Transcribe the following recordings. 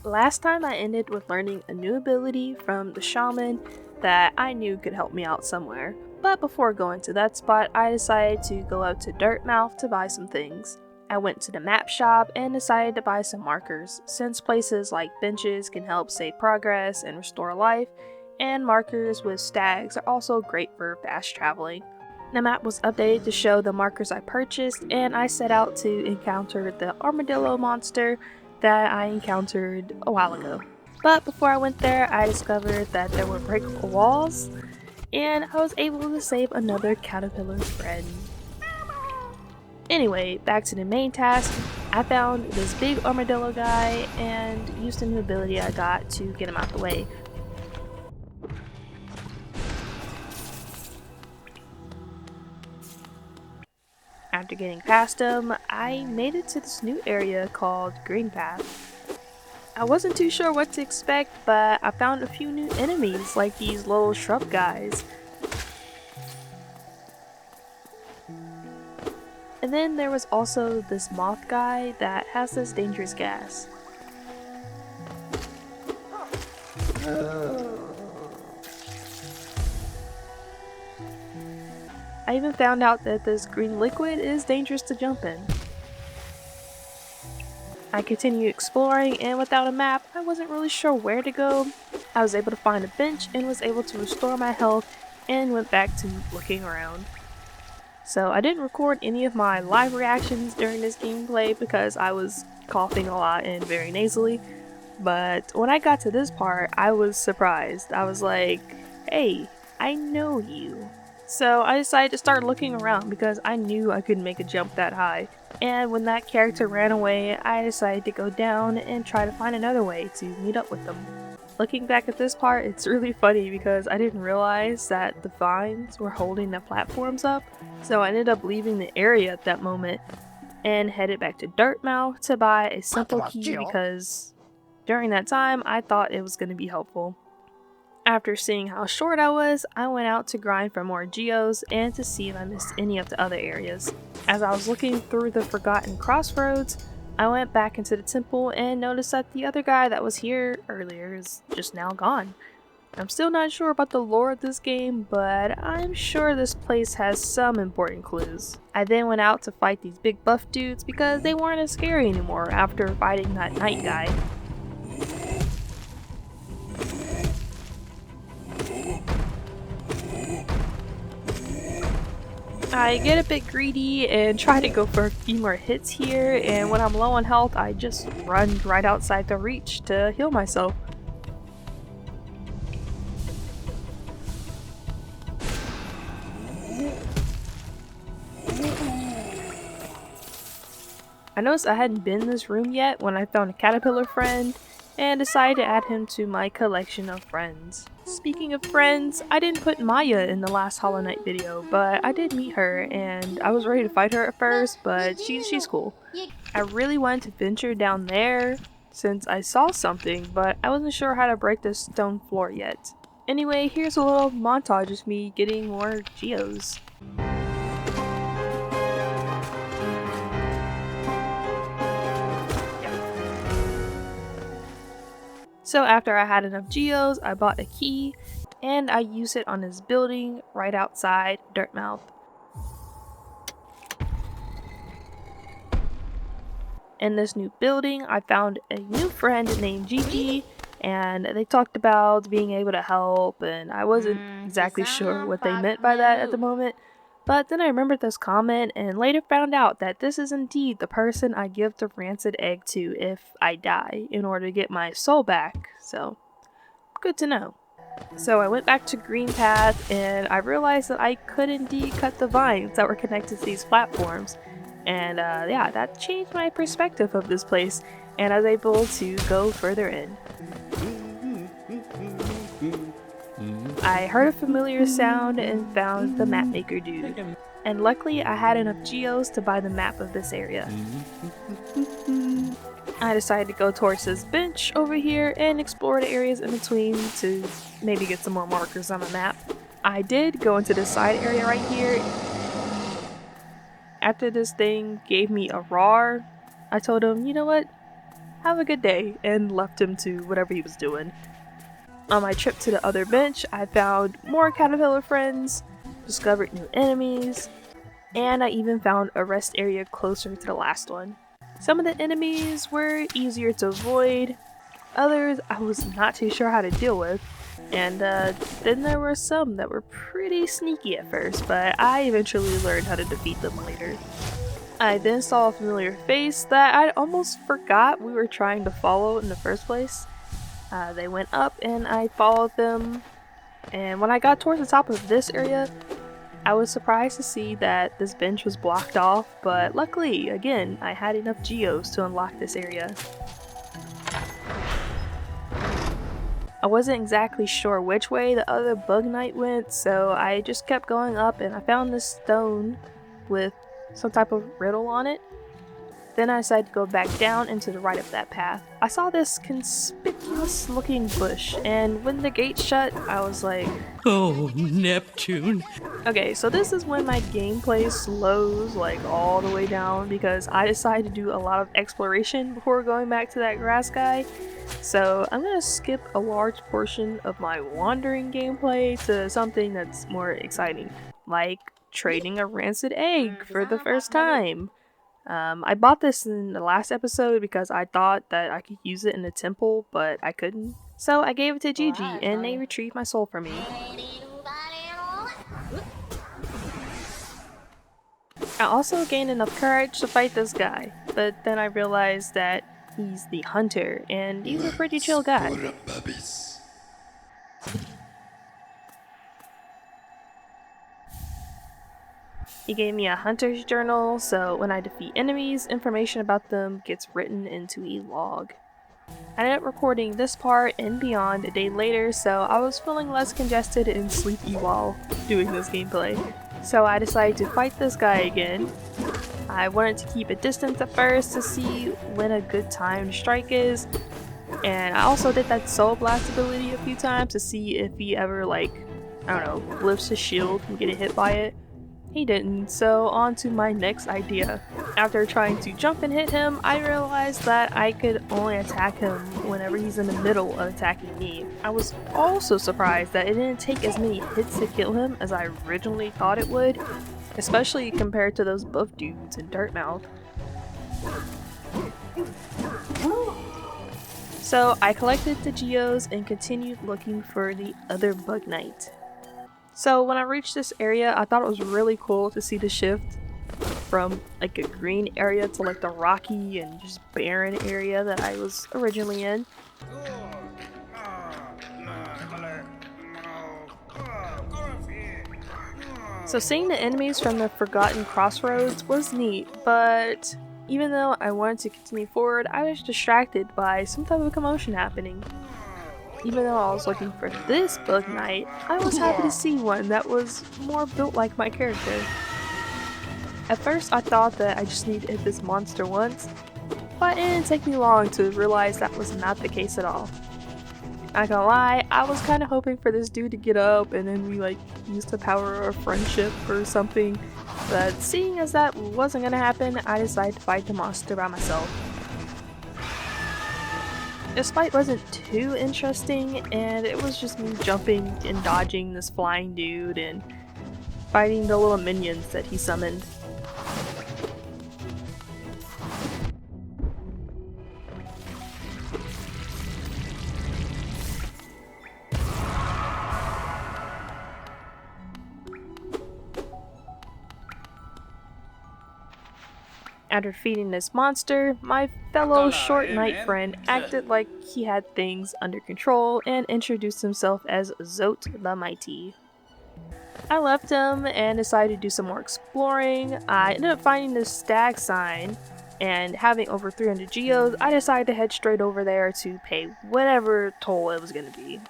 Last time I ended with learning a new ability from the shaman that I knew could help me out somewhere. But before going to that spot, I decided to go up to Dirtmouth to buy some things. I went to the map shop and decided to buy some markers, since places like benches can help save progress and restore life, and markers with stags are also great for fast traveling. The map was updated to show the markers I purchased, and I set out to encounter the armadillo monster that I encountered a while ago. But before I went there, I discovered that there were breakable walls, and I was able to save another caterpillar friend. Anyway, back to the main task. I found this big armadillo guy and used a new ability I got to get him out the way. After getting past him, I made it to this new area called Green Path. I wasn't too sure what to expect, but I found a few new enemies like these little shrub guys. And then there was also this moth guy that has this dangerous gas. I even found out that this green liquid is dangerous to jump in. I continued exploring, and without a map, I wasn't really sure where to go. I was able to find a bench and was able to restore my health and went back to looking around. So I didn't record any of my live reactions during this gameplay because I was coughing a lot and very nasally, but when I got to this part, I was surprised. I was like, hey, I know you. So I decided to start looking around because I knew I couldn't make a jump that high. And when that character ran away, I decided to go down and try to find another way to meet up with them. Looking back at this part, it's really funny because I didn't realize that the vines were holding the platforms up, so I ended up leaving the area at that moment and headed back to Dirtmouth to buy a simple key because during that time I thought it was going to be helpful. After seeing how short I was, I went out to grind for more geos and to see if I missed any of the other areas. As I was looking through the forgotten crossroads, I went back into the temple and noticed that the other guy that was here earlier is just now gone. I'm still not sure about the lore of this game, but I'm sure this place has some important clues. I then went out to fight these big buff dudes because they weren't as scary anymore after fighting that knight guy. I get a bit greedy and try to go for a few more hits here, and when I'm low on health, I just run right outside the reach to heal myself. I noticed I hadn't been in this room yet when I found a caterpillar friend and decided to add him to my collection of friends. Speaking of friends, I didn't put Maya in the last Hollow Knight video, but I did meet her and I was ready to fight her at first, but she's cool. I really wanted to venture down there since I saw something, but I wasn't sure how to break the stone floor yet. Anyway, here's a little montage of me getting more geos. So after I had enough geos, I bought a key, and I used it on this building right outside Dirtmouth. In this new building, I found a new friend named Gigi, and they talked about being able to help, and I wasn't exactly sure what they meant by that at the moment. But then I remembered this comment and later found out that this is indeed the person I give the rancid egg to if I die in order to get my soul back, so good to know. So I went back to Green Path and I realized that I could indeed cut the vines that were connected to these platforms. And yeah, that changed my perspective of this place and I was able to go further in. I heard a familiar sound and found the map maker dude. And luckily I had enough geos to buy the map of this area. I decided to go towards this bench over here and explore the areas in between to maybe get some more markers on the map. I did go into this side area right here. After this thing gave me a roar, I told him, you know what? have a good day, and left him to whatever he was doing. On my trip to the other bench, I found more caterpillar friends, discovered new enemies, and I even found a rest area closer to the last one. Some of the enemies were easier to avoid, others I was not too sure how to deal with, and then there were some that were pretty sneaky at first, but I eventually learned how to defeat them later. I then saw a familiar face that I almost forgot we were trying to follow in the first place. They went up and I followed them, and when I got towards the top of this area, I was surprised to see that this bench was blocked off, but luckily, again, I had enough geos to unlock this area. I wasn't exactly sure which way the other bug knight went, so I just kept going up and I found this stone with some type of riddle on it. Then I decided to go back down and to the right of that path. I saw this conspicuous looking bush, and when the gate shut, I was like, oh, Neptune. Okay, so this is when my gameplay slows like all the way down because I decided to do a lot of exploration before going back to that grass guy. So I'm gonna skip a large portion of my wandering gameplay to something that's more exciting, like trading a rancid egg for the first time. I bought this in the last episode because I thought that I could use it in the temple, but I couldn't. So I gave it to Gigi, and they retrieved my soul for me. I also gained enough courage to fight this guy, but then I realized that he's the hunter, and he's a pretty chill guy. He gave me a hunter's journal, so when I defeat enemies, information about them gets written into a log. I ended up recording this part and beyond a day later, so I was feeling less congested and sleepy while doing this gameplay. So I decided to fight this guy again. I wanted to keep a distance at first to see when a good time to strike is, and I also did that soul blast ability a few times to see if he ever, like, I don't know, lifts his shield from getting hit by it. He didn't, so on to my next idea. After trying to jump and hit him, I realized that I could only attack him whenever he's in the middle of attacking me. I was also surprised that it didn't take as many hits to kill him as I originally thought it would, especially compared to those buff dudes in Dirtmouth. So I collected the geos and continued looking for the other bug knight. So when I reached this area, I thought it was really cool to see the shift from like a green area to like the rocky and just barren area that I was originally in. So seeing the enemies from the Forgotten Crossroads was neat, but even though I wanted to continue forward, I was distracted by some type of commotion happening. Even though I was looking for this bug knight, I was happy to see one that was more built like my character. At first I thought that I just needed to hit this monster once, but it didn't take me long to realize that was not the case at all. Not gonna lie, I was kinda hoping for this dude to get up and then we like use the power of friendship or something, but seeing as that wasn't gonna happen, I decided to fight the monster by myself. This fight wasn't too interesting, and it was just me jumping and dodging this flying dude and fighting the little minions that he summoned. After defeating this monster, my fellow short knight friend acted like he had things under control and introduced himself as Zote the Mighty. I left him and decided to do some more exploring. I ended up finding this stag sign, and having over 300 geos, I decided to head straight over there to pay whatever toll it was going to be.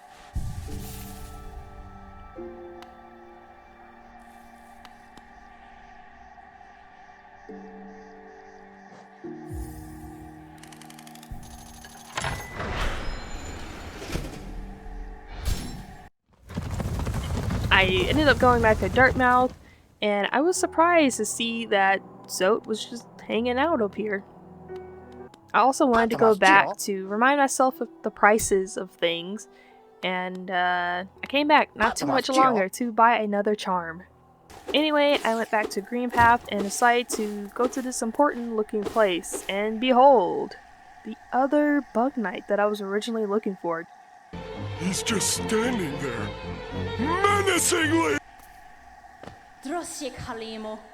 I ended up going back to Dirtmouth, and I was surprised to see that Zote was just hanging out up here. I also wanted to go back to remind myself of the prices of things, and I came back not too much longer to buy another charm. Anyway, I went back to Green Path and decided to go to this important looking place, and behold, the other Bug Knight that I was originally looking for. He's just standing there, menacingly!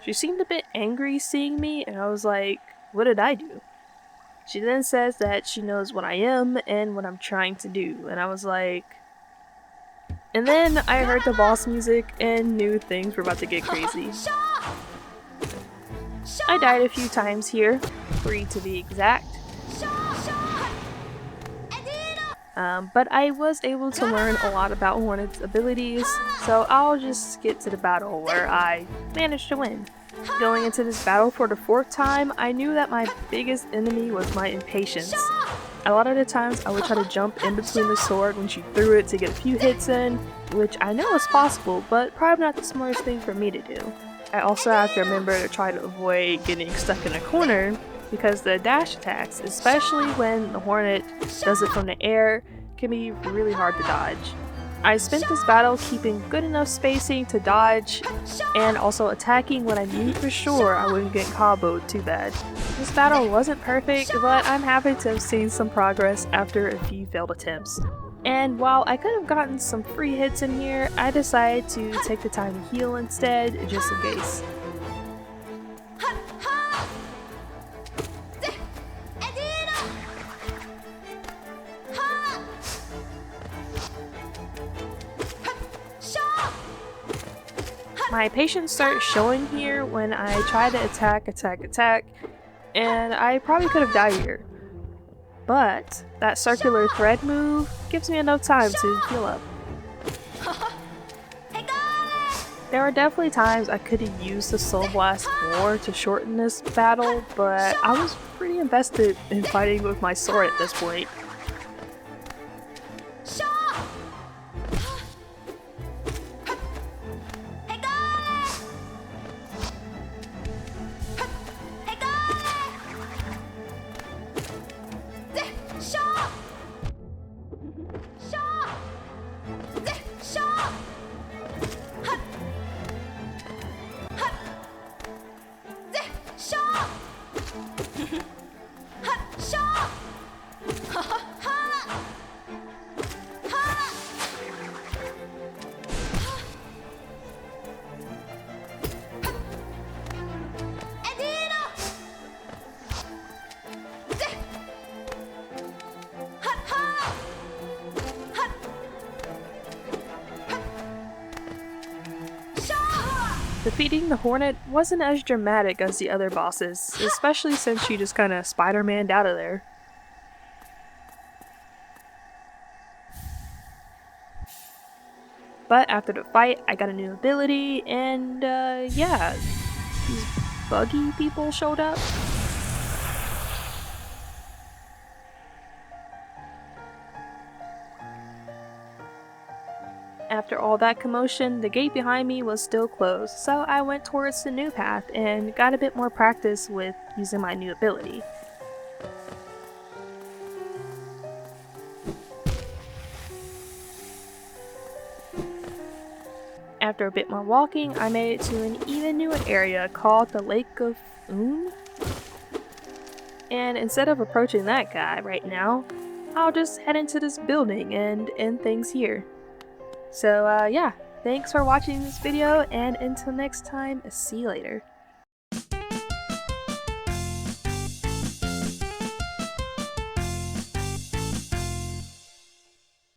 She seemed a bit angry seeing me, and I was like, what did I do? She then says that she knows what I am and what I'm trying to do, and I was like... And then I heard the boss music and knew things were about to get crazy. I died a few times here, 3 to be exact. But I was able to learn a lot about Wahneta's abilities, so I'll just get to the battle where I managed to win. Going into this battle for the 4th time, I knew that my biggest enemy was my impatience. A lot of the times I would try to jump in between the sword when she threw it to get a few hits in, which I know is possible, but probably not the smartest thing for me to do. I also have to remember to try to avoid getting stuck in a corner, because the dash attacks, especially when the Hornet does it from the air, can be really hard to dodge. I spent this battle keeping good enough spacing to dodge, and also attacking when I knew for sure I wouldn't get comboed too bad. This battle wasn't perfect, but I'm happy to have seen some progress after a few failed attempts. And while I could have gotten some free hits in here, I decided to take the time to heal instead, just in case. My patience started showing here when I tried to attack, and I probably could have died here. But that circular thread move gives me enough time to heal up. There are definitely times I could have used the Soul Blast more to shorten this battle, but I was pretty invested in fighting with my sword at this point. Defeating the Hornet wasn't as dramatic as the other bosses, especially since she just kinda Spider-Man'd out of there. But after the fight, I got a new ability, and yeah, these buggy people showed up. After all that commotion, the gate behind me was still closed, so I went towards the new path and got a bit more practice with using my new ability. After a bit more walking, I made it to an even newer area called the Lake of Oon. And instead of approaching that guy right now, I'll just head into this building and end things here. So yeah, thanks for watching this video, and until next time, see you later.